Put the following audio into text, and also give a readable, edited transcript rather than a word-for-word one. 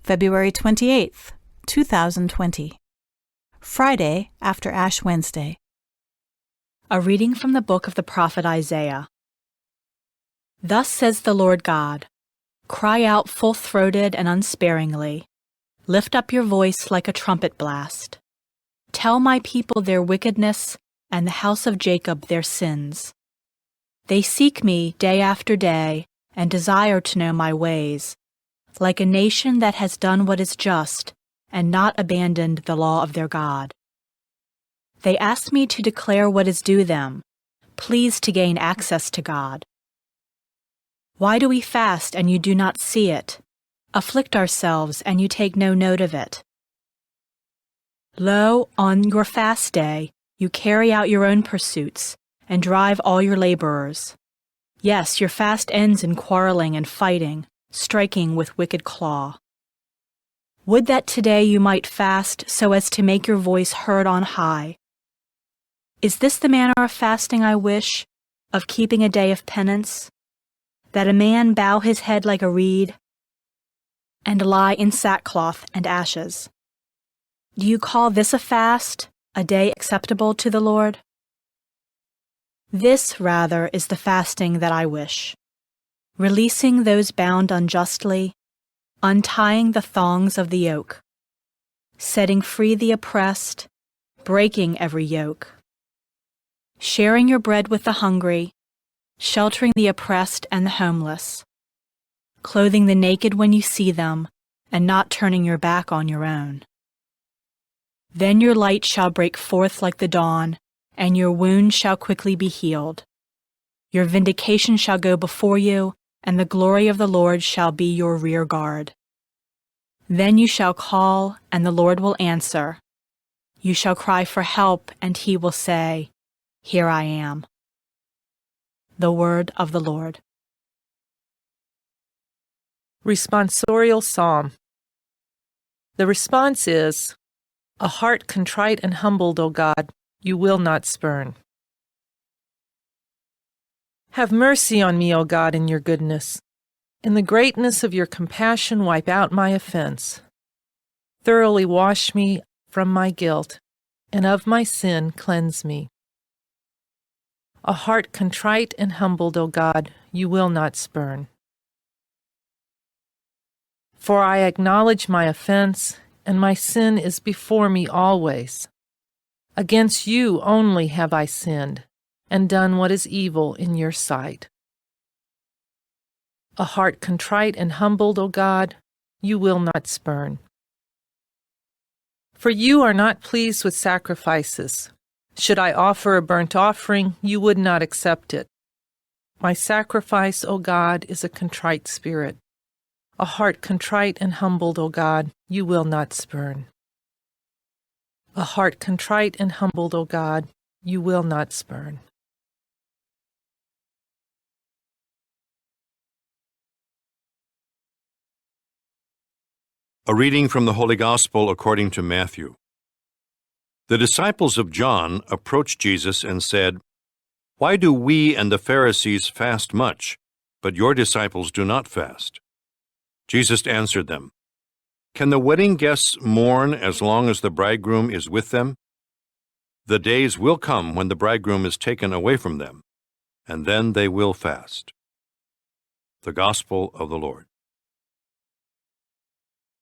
February 28th, 2020. Friday after Ash Wednesday. A reading from the book of the prophet Isaiah. Thus says the Lord God, cry out full-throated and unsparingly. Lift up your voice like a trumpet blast. Tell my people their wickedness and the house of Jacob their sins. They seek me day after day and desire to know my ways, like a nation that has done what is just and not abandoned the law of their God. They ask me to declare what is due them, pleased to gain access to God. Why do we fast and you do not see it, afflict ourselves and you take no note of it? Lo, on your fast day, you carry out your own pursuits and drive all your laborers. Yes, your fast ends in quarreling and fighting, striking with wicked claw. Would that today you might fast so as to make your voice heard on high. Is this the manner of fasting I wish, of keeping a day of penance? That a man bow his head like a reed, and lie in sackcloth and ashes. Do you call this a fast, a day acceptable to the Lord? This, rather, is the fasting that I wish, releasing those bound unjustly, untying the thongs of the yoke, setting free the oppressed, breaking every yoke, sharing your bread with the hungry, sheltering the oppressed and the homeless, clothing the naked when you see them, and not turning your back on your own. Then your light shall break forth like the dawn, and your wound shall quickly be healed. Your vindication shall go before you, and the glory of the Lord shall be your rear guard. Then you shall call, and the Lord will answer. You shall cry for help, and he will say, Here I am. The word of the Lord. Responsorial Psalm. The response is, a heart contrite and humbled, O God, you will not spurn. Have mercy on me, O God, in your goodness. In the greatness of your compassion, wipe out my offense. Thoroughly wash me from my guilt, and of my sin cleanse me. A heart contrite and humbled, O God, you will not spurn. For I acknowledge my offense, and my sin is before me always. Against you only have I sinned, and done what is evil in your sight. A heart contrite and humbled, O God, you will not spurn. For you are not pleased with sacrifices. Should I offer a burnt offering, you would not accept it. My sacrifice, O God, is a contrite spirit. A heart contrite and humbled, O God, you will not spurn. A heart contrite and humbled, O God, you will not spurn. A reading from the Holy Gospel according to Matthew. The disciples of John approached Jesus and said, Why do we and the Pharisees fast much, but your disciples do not fast? Jesus answered them, Can the wedding guests mourn as long as the bridegroom is with them? The days will come when the bridegroom is taken away from them, and then they will fast. The Gospel of the Lord.